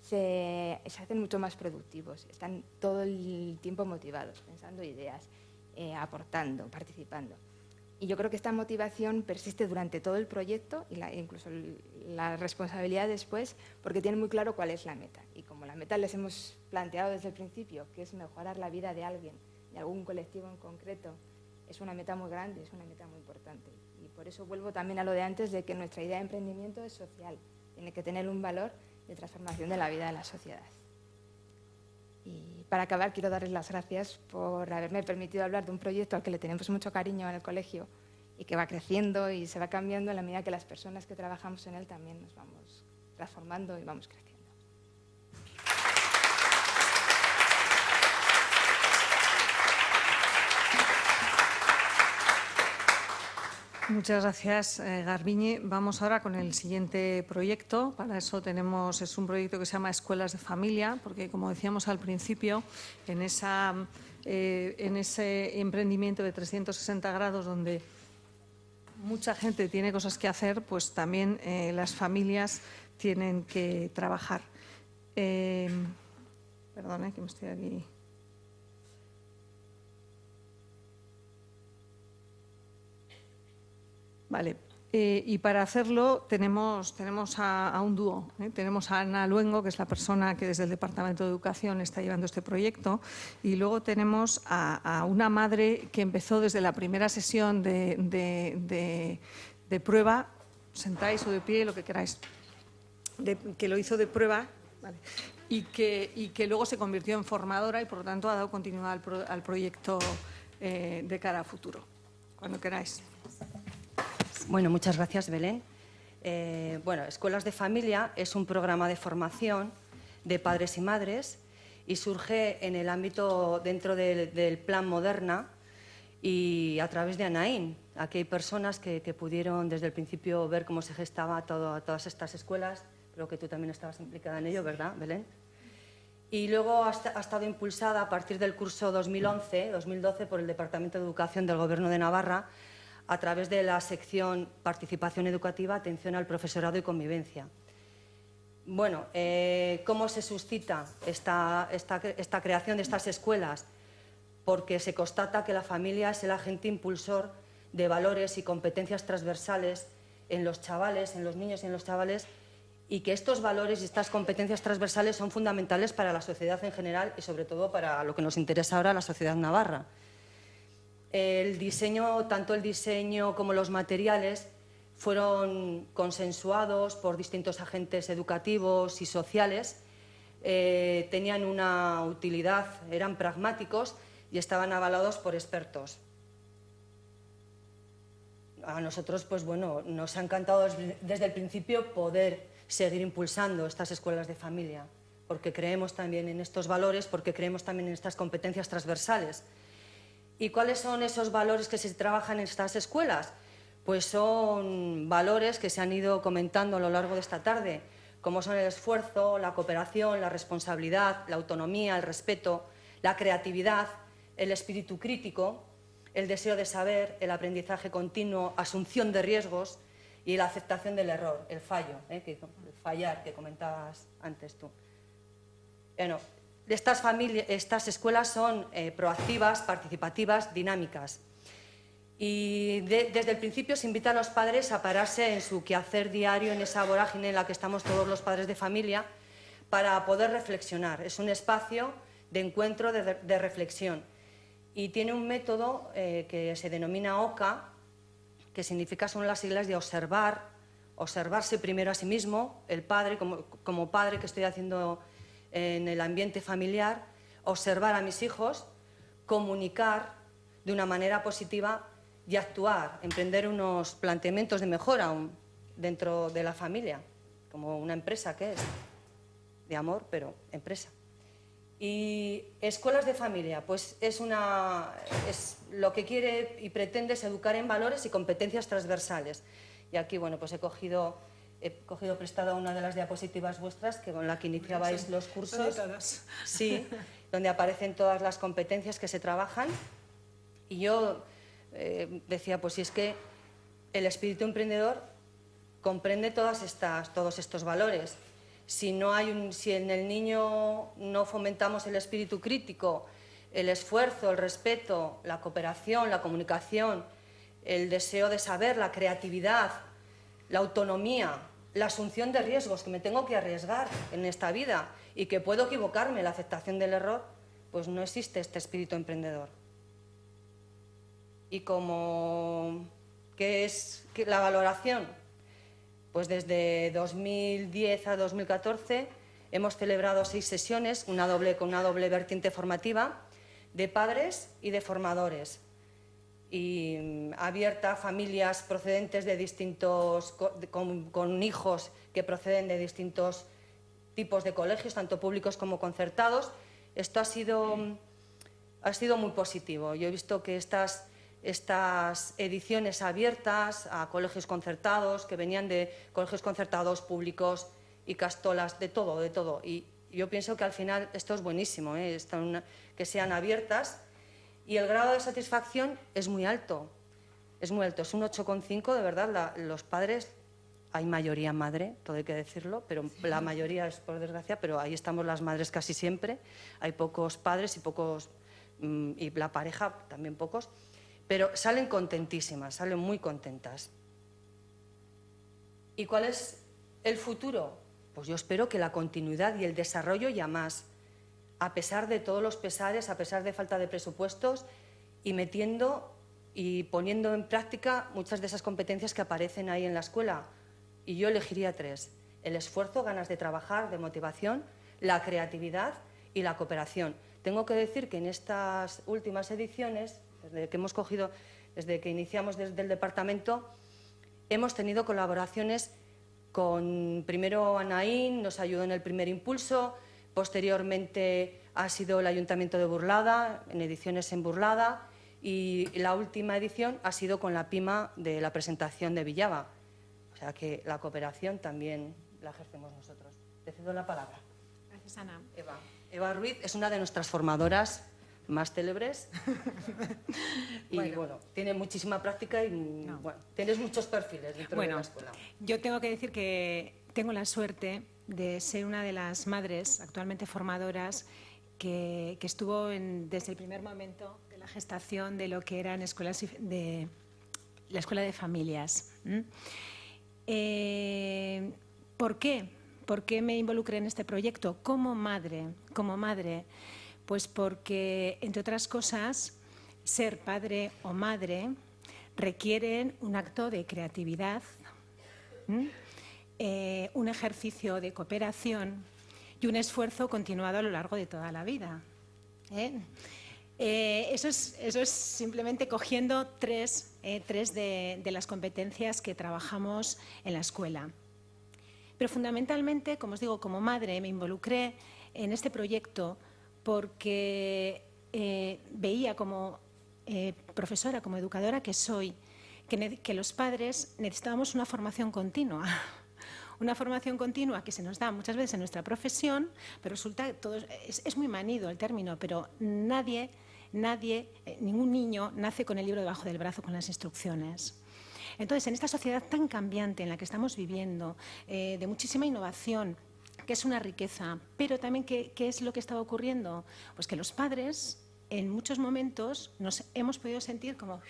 se hacen mucho más productivos, están todo el tiempo motivados, pensando ideas, aportando, participando. Y yo creo que esta motivación persiste durante todo el proyecto y incluso la responsabilidad después, porque tienen muy claro cuál es la meta. Y como la meta les hemos planteado desde el principio, que es mejorar la vida de alguien, de algún colectivo en concreto, es una meta muy grande, es una meta muy importante. Y por eso vuelvo también a lo de antes, de que nuestra idea de emprendimiento es social, tiene que tener un valor de transformación de la vida de la sociedad. Y para acabar, quiero darles las gracias por haberme permitido hablar de un proyecto al que le tenemos mucho cariño en el colegio y que va creciendo y se va cambiando en la medida que las personas que trabajamos en él también nos vamos transformando y vamos creciendo. Muchas gracias, Garbiñe. Vamos ahora con el siguiente proyecto. Para eso es un proyecto que se llama Escuelas de Familia, porque, como decíamos al principio, en ese emprendimiento de 360 grados donde mucha gente tiene cosas que hacer, pues también las familias tienen que trabajar. Perdón, que me estoy aquí. Vale, y para hacerlo tenemos a un dúo. Tenemos a Ana Luengo, que es la persona que desde el Departamento de Educación está llevando este proyecto, y luego tenemos a una madre que empezó desde la primera sesión de prueba, sentáis o de pie, lo que queráis, que lo hizo de prueba, vale, y que luego se convirtió en formadora y, por lo tanto, ha dado continuidad al proyecto de cara a futuro. Cuando queráis. Bueno, muchas gracias, Belén. Bueno, Escuelas de Familia es un programa de formación de padres y madres y surge en el ámbito dentro del Plan Moderna y a través de ANAIN. Aquí hay personas que pudieron desde el principio ver cómo se gestaba todas estas escuelas. Creo que tú también estabas implicada en ello, ¿verdad, Belén? Y luego ha estado impulsada a partir del curso 2011-2012 por el Departamento de Educación del Gobierno de Navarra a través de la sección Participación Educativa, Atención al Profesorado y Convivencia. Bueno, ¿cómo se suscita esta creación de estas escuelas? Porque se constata que la familia es el agente impulsor de valores y competencias transversales en los chavales, en los niños y en los chavales, y que estos valores y estas competencias transversales son fundamentales para la sociedad en general y sobre todo para lo que nos interesa ahora, la sociedad navarra. El diseño, tanto el diseño como los materiales, fueron consensuados por distintos agentes educativos y sociales, tenían una utilidad, eran pragmáticos y estaban avalados por expertos. A nosotros, pues bueno, nos ha encantado desde el principio poder seguir impulsando estas escuelas de familia, porque creemos también en estos valores, porque creemos también en estas competencias transversales. ¿Y cuáles son esos valores que se trabajan en estas escuelas? Pues son valores que se han ido comentando a lo largo de esta tarde, como son el esfuerzo, la cooperación, la responsabilidad, la autonomía, el respeto, la creatividad, el espíritu crítico, el deseo de saber, el aprendizaje continuo, asunción de riesgos y la aceptación del error, el fallo, el fallar que comentabas antes tú. Bueno, estas escuelas son proactivas, participativas, dinámicas. Y desde el principio se invita a los padres a pararse en su quehacer diario, en esa vorágine en la que estamos todos los padres de familia, para poder reflexionar. Es un espacio de encuentro, de reflexión. Y tiene un método que se denomina OCA, que significa, son las siglas de observar, observarse primero a sí mismo, el padre, como padre que estoy haciendo en el ambiente familiar, observar a mis hijos, comunicar de una manera positiva y actuar, emprender unos planteamientos de mejora dentro de la familia, como una empresa que es, de amor, pero empresa. Y escuelas de familia, pues es lo que quiere y pretende es educar en valores y competencias transversales. Y aquí, bueno, pues he cogido prestada una de las diapositivas vuestras con la que iniciabais los cursos. Sí, donde aparecen todas las competencias que se trabajan. Y yo decía, pues si es que el espíritu emprendedor comprende todos estos valores. Si en el niño no fomentamos el espíritu crítico, el esfuerzo, el respeto, la cooperación, la comunicación, el deseo de saber, la creatividad, la autonomía, la asunción de riesgos, que me tengo que arriesgar en esta vida y que puedo equivocarme, la aceptación del error, pues no existe este espíritu emprendedor. Y ¿qué es la valoración? Pues desde 2010 a 2014 hemos celebrado 6 sesiones, con una doble vertiente formativa, de padres y de formadores, y abierta a familias procedentes de distintos, con hijos que proceden de distintos tipos de colegios, tanto públicos como concertados. Esto ha sido muy positivo. Yo he visto que estas estas ediciones abiertas a colegios concertados, que venían de colegios concertados, públicos, Ikastolas, de todo. Y yo pienso que al final esto es buenísimo, que sean abiertas, y el grado de satisfacción es muy alto. Es muy alto, es un 8,5, de verdad. Los padres, hay mayoría madre, todo hay que decirlo, pero la mayoría es por desgracia, pero ahí estamos las madres casi siempre. Hay pocos padres y la pareja también pocos, pero salen contentísimas, salen muy contentas. ¿Y cuál es el futuro? Pues yo espero que la continuidad y el desarrollo ya más, a pesar de todos los pesares, a pesar de falta de presupuestos, y metiendo y poniendo en práctica muchas de esas competencias que aparecen ahí en la escuela. Y yo elegiría 3. El esfuerzo, ganas de trabajar, de motivación, la creatividad y la cooperación. Tengo que decir que en estas últimas ediciones, desde que iniciamos desde el departamento, hemos tenido colaboraciones con, primero Anaín, nos ayudó en el primer impulso, posteriormente ha sido el Ayuntamiento de Burlada, en ediciones en Burlada, y la última edición ha sido con la PIMA de la presentación de Villava. O sea que la cooperación también la ejercemos nosotros. Te cedo la palabra. Gracias, Ana. Eva Ruiz es una de nuestras formadoras más célebres y bueno, tiene muchísima práctica y tienes muchos perfiles dentro de la escuela. Yo tengo que decir que tengo la suerte de ser una de las madres actualmente formadoras que estuvo desde el primer momento de la gestación de lo que eran escuelas de la escuela de familias. ¿Por qué? ¿Por qué me involucré en este proyecto? Como madre, pues porque, entre otras cosas, ser padre o madre requieren un acto de creatividad, un ejercicio de cooperación y un esfuerzo continuado a lo largo de toda la vida. Eso es simplemente cogiendo tres de las competencias que trabajamos en la escuela. Pero fundamentalmente, como os digo, como madre me involucré en este proyecto porque veía como profesora, como educadora que soy, que los padres necesitábamos una formación continua. Una formación continua que se nos da muchas veces en nuestra profesión, pero resulta que es muy manido el término, pero ningún niño nace con el libro debajo del brazo con las instrucciones. Entonces, en esta sociedad tan cambiante en la que estamos viviendo, de muchísima innovación, que es una riqueza, pero también ¿qué es lo que estaba ocurriendo? Pues que los padres, en muchos momentos, nos hemos podido sentir como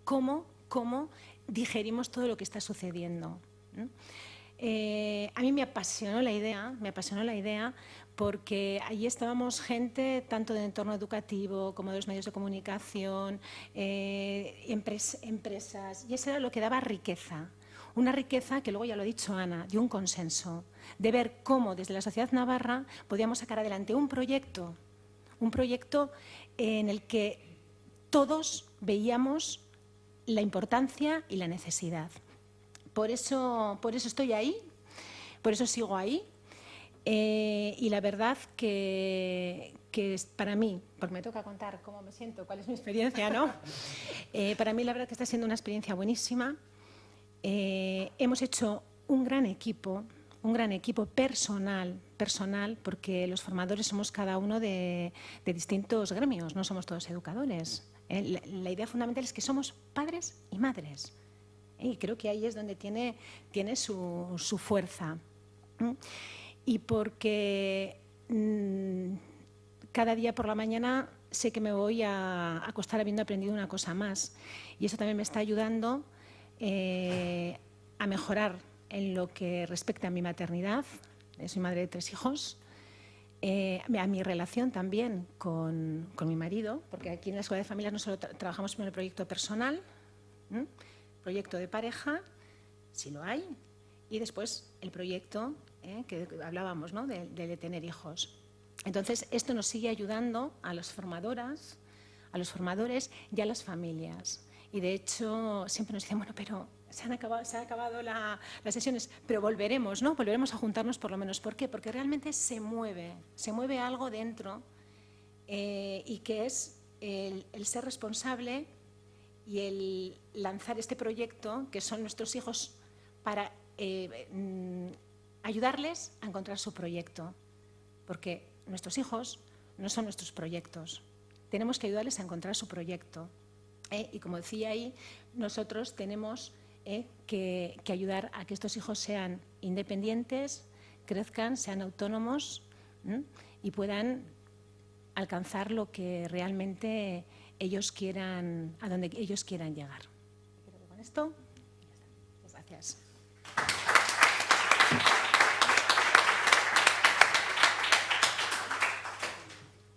¿cómo digerimos todo lo que está sucediendo? A mí me apasionó la idea porque allí estábamos gente tanto del entorno educativo como de los medios de comunicación, empresas, y eso era lo que daba riqueza. Una riqueza que luego, ya lo ha dicho Ana, de un consenso, de ver cómo desde la sociedad navarra podíamos sacar adelante un proyecto en el que todos veíamos la importancia y la necesidad. Por eso estoy ahí, por eso sigo ahí. Y la verdad que para mí, porque me toca contar cómo me siento, cuál es mi experiencia, ¿no? Para mí la verdad que está siendo una experiencia buenísima. Hemos hecho un gran equipo personal, porque los formadores somos cada uno de distintos gremios, no somos todos educadores. La idea fundamental es que somos padres y madres. Y creo que ahí es donde tiene su fuerza. Y porque cada día por la mañana sé que me voy a acostar habiendo aprendido una cosa más. Y eso también me está ayudando a mejorar en lo que respecta a mi maternidad. Soy madre de 3 hijos. A mi relación también con mi marido, porque aquí en la Escuela de Familias no solo trabajamos en el proyecto personal, proyecto de pareja, si lo hay, y después el proyecto que hablábamos, ¿no? de tener hijos. Entonces, esto nos sigue ayudando a las formadoras, a los formadores y a las familias. Y de hecho, siempre nos dicen, bueno, pero se han acabado las sesiones, pero volveremos, ¿no? Volveremos a juntarnos por lo menos. ¿Por qué? Porque realmente se mueve algo dentro y que es el ser responsable y el lanzar este proyecto, que son nuestros hijos, para ayudarles a encontrar su proyecto. Porque nuestros hijos no son nuestros proyectos. Tenemos que ayudarles a encontrar su proyecto. Y como decía ahí, nosotros tenemos que ayudar a que estos hijos sean independientes, crezcan, sean autónomos y puedan alcanzar lo que realmente ellos quieran, a donde ellos quieran llegar. Creo que con esto, ya está. Gracias.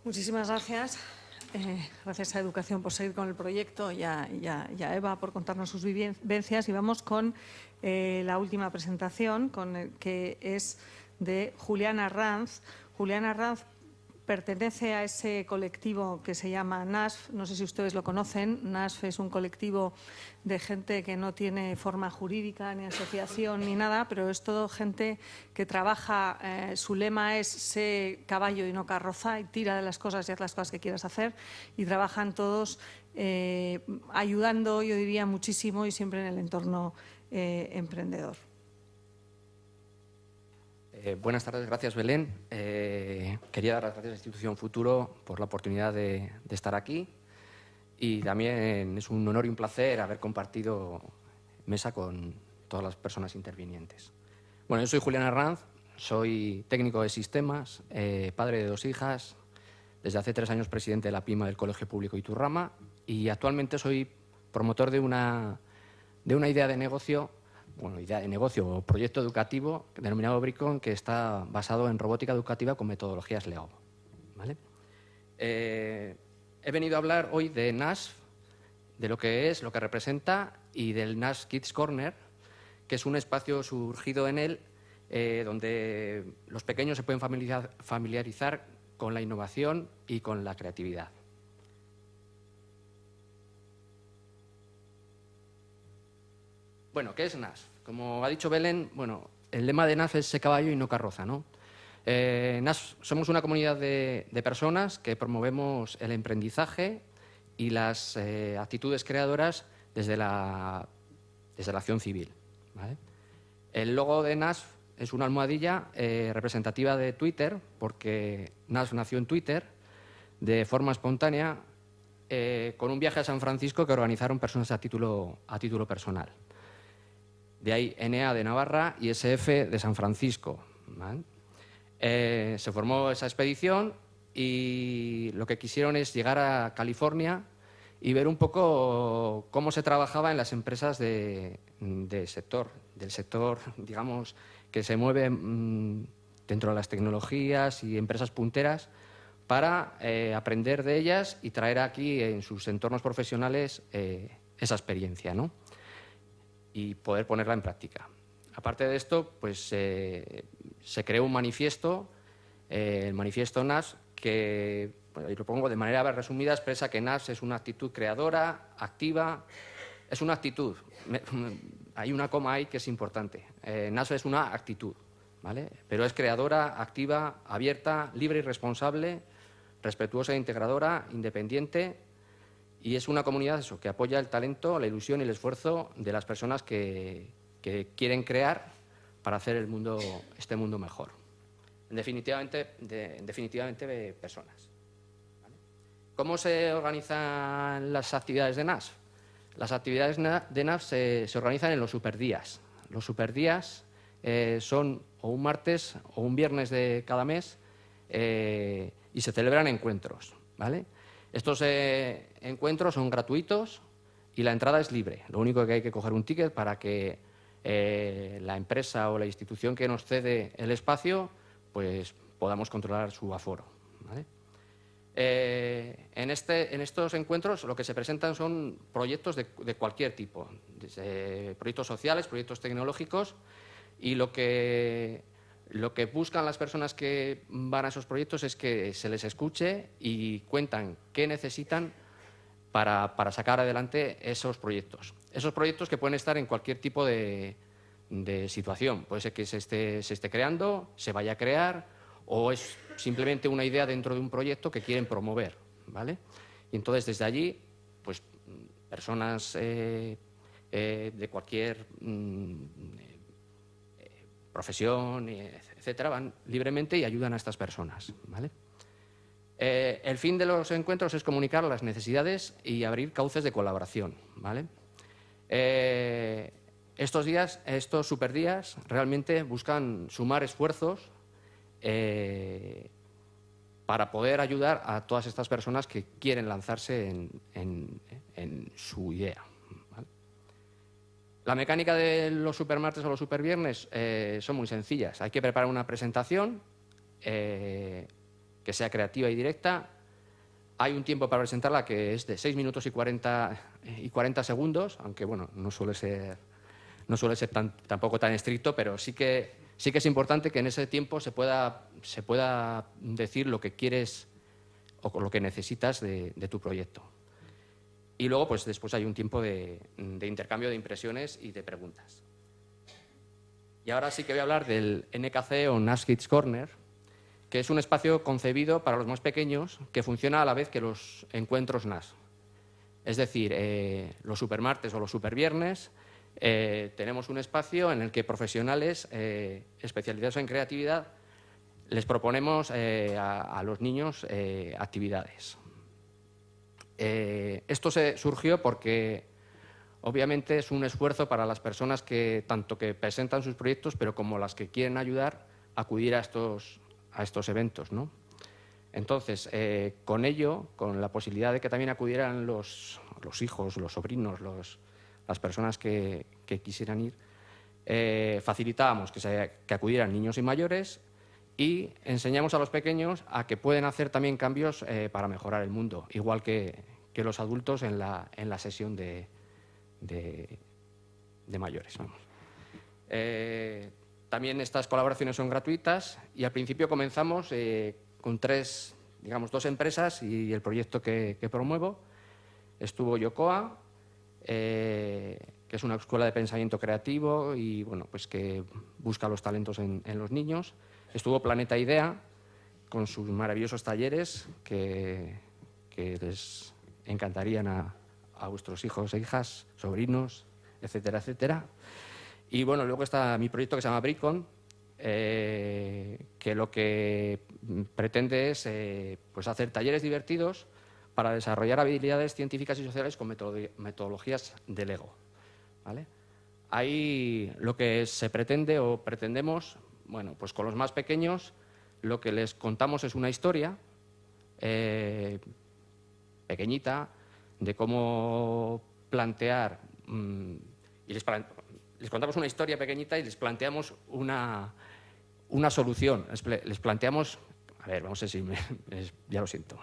Muchísimas gracias. Gracias a Educación por seguir con el proyecto y a Eva por contarnos sus vivencias. Y vamos con la última presentación, que es de Julián Arranz. Julián Arranz pertenece a ese colectivo que se llama NASF. No sé si ustedes lo conocen. NASF es un colectivo de gente que no tiene forma jurídica, ni asociación, ni nada, pero es todo gente que trabaja. Su lema es sé caballo y no carroza, y tira de las cosas y haz las cosas que quieras hacer. Y trabajan todos ayudando, yo diría, muchísimo y siempre en el entorno emprendedor. Buenas tardes, gracias Belén. Quería dar las gracias a la Institución Futuro por la oportunidad de estar aquí, y también es un honor y un placer haber compartido mesa con todas las personas intervinientes. Bueno, yo soy Julián Arranz, soy técnico de sistemas, padre de 2 hijas, desde hace 3 años presidente de la PIMA del Colegio Público Iturrama, y actualmente soy promotor de una idea de negocio o proyecto educativo denominado Bricon, que está basado en robótica educativa con metodologías Lego. ¿Vale? He venido a hablar hoy de NASF, de lo que es, lo que representa, y del NASF Kids Corner, que es un espacio surgido en él donde los pequeños se pueden familiarizar con la innovación y con la creatividad. Bueno, ¿qué es NASF? Como ha dicho Belén, bueno, el lema de NASF es sé caballo y no carroza, ¿no? NASF somos una comunidad de personas que promovemos el emprendizaje y las actitudes creadoras desde la acción civil, ¿vale? El logo de NASF es una almohadilla representativa de Twitter, porque NASF nació en Twitter de forma espontánea con un viaje a San Francisco que organizaron personas a título personal. De ahí NA de Navarra y SF de San Francisco, ¿vale? Se formó esa expedición y lo que quisieron es llegar a California y ver un poco cómo se trabajaba en las empresas del sector, digamos, que se mueve dentro de las tecnologías y empresas punteras, para aprender de ellas y traer aquí en sus entornos profesionales esa experiencia, ¿no? Y poder ponerla en práctica. Aparte de esto, pues se creó un manifiesto, el manifiesto NASF, que, bueno, y lo pongo de manera resumida, expresa que NASF es una actitud creadora, activa, es una actitud. Hay una coma ahí que es importante. NASF es una actitud, ¿vale? Pero es creadora, activa, abierta, libre y responsable, respetuosa e integradora, independiente. Y es una comunidad que apoya el talento, la ilusión y el esfuerzo de las personas que quieren crear para hacer este mundo mejor. Definitivamente personas. ¿Vale? ¿Cómo se organizan las actividades de NASF? Las actividades de NASF se organizan en los superdías. Los superdías son o un martes o un viernes de cada mes y se celebran encuentros, ¿vale? Estos encuentros son gratuitos y la entrada es libre. Lo único que hay que coger un ticket para que la empresa o la institución que nos cede el espacio pues podamos controlar su aforo, ¿vale? En estos encuentros lo que se presentan son proyectos de cualquier tipo, desde proyectos sociales, proyectos tecnológicos, y lo que buscan las personas que van a esos proyectos es que se les escuche y cuentan qué necesitan para sacar adelante esos proyectos. Esos proyectos que pueden estar en cualquier tipo de situación. Puede ser que se esté creando, se vaya a crear, o es simplemente una idea dentro de un proyecto que quieren promover, ¿vale? Y entonces desde allí, pues personas de cualquier profesión, etcétera, van libremente y ayudan a estas personas, ¿vale? El fin de los encuentros es comunicar las necesidades y abrir cauces de colaboración, ¿vale? Estos días, estos superdías, realmente buscan sumar esfuerzos para poder ayudar a todas estas personas que quieren lanzarse en su idea, ¿vale? La mecánica de los supermartes o los superviernes son muy sencillas. Hay que preparar una presentación que sea creativa y directa. Hay un tiempo para presentarla que es de 6 minutos y 40 segundos, aunque bueno, no suele ser tampoco tan estricto, pero sí que es importante que en ese tiempo se pueda decir lo que quieres o lo que necesitas de tu proyecto. Y luego, pues después hay un tiempo de intercambio de impresiones y de preguntas. Y ahora sí que voy a hablar del NKC o NAS Kids Corner, que es un espacio concebido para los más pequeños que funciona a la vez que los encuentros NAS. Es decir, los supermartes o los superviernes, tenemos un espacio en el que profesionales especializados en creatividad les proponemos a los niños actividades. Esto surgió porque obviamente es un esfuerzo para las personas que tanto que presentan sus proyectos, pero como las que quieren ayudar a acudir a estos eventos, ¿no? Entonces, con ello, con la posibilidad de que también acudieran los hijos, los sobrinos, las personas que quisieran ir, facilitábamos que acudieran niños y mayores y enseñamos a los pequeños a que pueden hacer también cambios para mejorar el mundo, igual que los adultos en la sesión de mayores. Vamos. También estas colaboraciones son gratuitas y al principio comenzamos con dos empresas y el proyecto que promuevo. Estuvo Yocoa, que es una escuela de pensamiento creativo y bueno, pues que busca los talentos en los niños. Estuvo Planeta Idea, con sus maravillosos talleres que les encantarían a vuestros hijos e hijas, sobrinos, etcétera, etcétera. Y bueno, luego está mi proyecto que se llama Bricon, que lo que pretende es pues hacer talleres divertidos para desarrollar habilidades científicas y sociales con metodologías de Lego, ¿vale? Ahí lo que se pretende o pretendemos, bueno, pues con los más pequeños lo que les contamos es una historia pequeñita de cómo plantear y les contamos una historia pequeñita y les planteamos una solución. Les planteamos, a ver, vamos a decir, ya lo siento.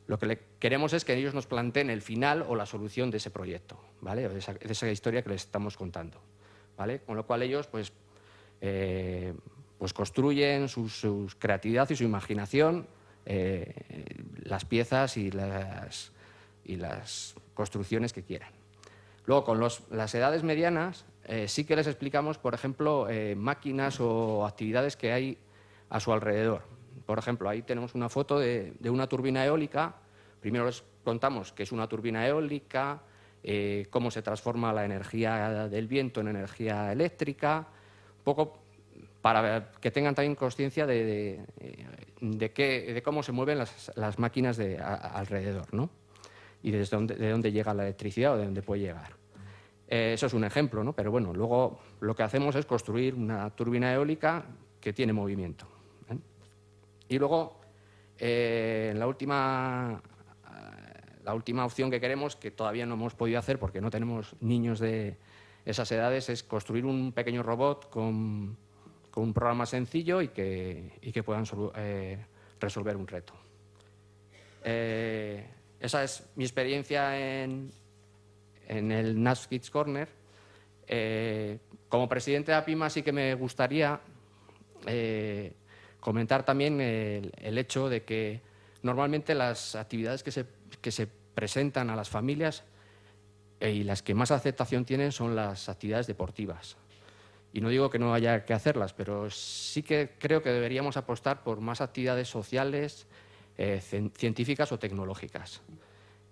Lo que queremos es que ellos nos planteen el final o la solución de ese proyecto, ¿vale? De esa historia que les estamos contando, ¿vale? Con lo cual ellos, pues construyen su creatividad y su imaginación, las piezas y las construcciones que quieran. Luego, con las edades medianas, sí que les explicamos, por ejemplo, máquinas o actividades que hay a su alrededor. Por ejemplo, ahí tenemos una foto de una turbina eólica. Primero les contamos qué es una turbina eólica, cómo se transforma la energía del viento en energía eléctrica, un poco para que tengan también conciencia de cómo se mueven las máquinas alrededor, ¿no? Y de dónde llega la electricidad o de dónde puede llegar. Eso es un ejemplo, ¿no? Pero bueno, luego lo que hacemos es construir una turbina eólica que tiene movimiento, ¿eh? Y luego, la última opción que queremos, que todavía no hemos podido hacer porque no tenemos niños de esas edades, es construir un pequeño robot con un programa sencillo y que puedan resolver un reto. Esa es mi experiencia en el NAS Kids Corner. Como presidente de APIMA sí que me gustaría comentar también el hecho de que normalmente las actividades que se presentan a las familias y las que más aceptación tienen son las actividades deportivas. Y no digo que no haya que hacerlas, pero sí que creo que deberíamos apostar por más actividades sociales científicas o tecnológicas.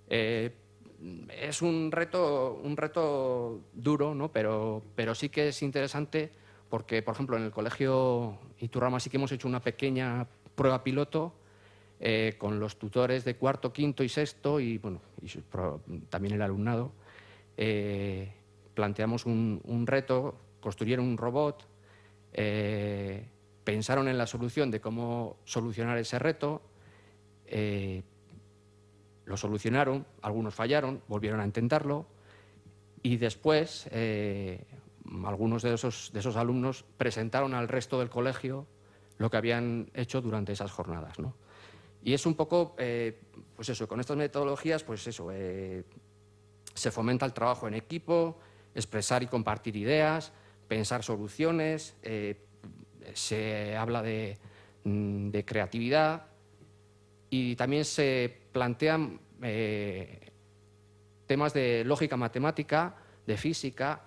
Es un reto duro, ¿no? pero sí que es interesante porque, por ejemplo, en el Colegio Iturrama sí que hemos hecho una pequeña prueba piloto con los tutores de cuarto, quinto y sexto y también el alumnado. Planteamos un reto, construyeron un robot, pensaron en la solución de cómo solucionar ese reto, lo solucionaron, algunos fallaron, volvieron a intentarlo y después algunos de esos alumnos presentaron al resto del colegio lo que habían hecho durante esas jornadas, ¿no? Y es un poco, pues eso, con estas metodologías, pues eso, se fomenta el trabajo en equipo, expresar y compartir ideas, pensar soluciones, se habla de creatividad y también se plantean temas de lógica matemática, de física,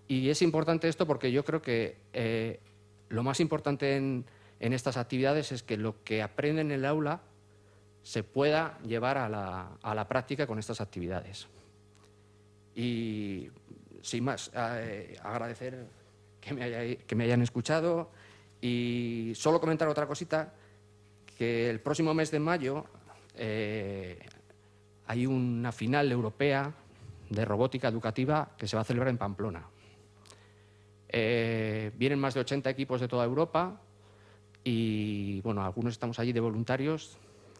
y es importante esto porque yo creo que lo más importante en estas actividades es que lo que aprenden en el aula se pueda llevar a la práctica con estas actividades. Y sin más, agradecer que me hayan escuchado y solo comentar otra cosita, que el próximo mes de mayo hay una final europea de robótica educativa que se va a celebrar en Pamplona. Vienen más de 80 equipos de toda Europa y, bueno, algunos estamos allí de voluntarios,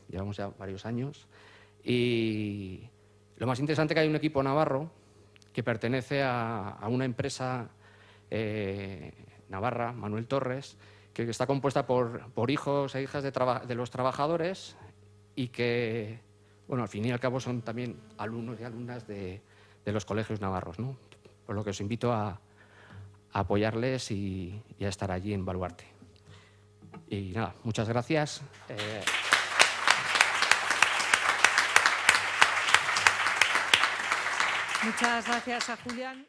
llevamos ya varios años. Y lo más interesante es que hay un equipo navarro que pertenece a una empresa navarra, Manuel Torres, que está compuesta por hijos e hijas de los trabajadores y que, bueno, al fin y al cabo son también alumnos y alumnas de los colegios navarros, ¿no? Por lo que os invito a apoyarles y a estar allí en Baluarte. Y nada, muchas gracias. Muchas gracias a Julián.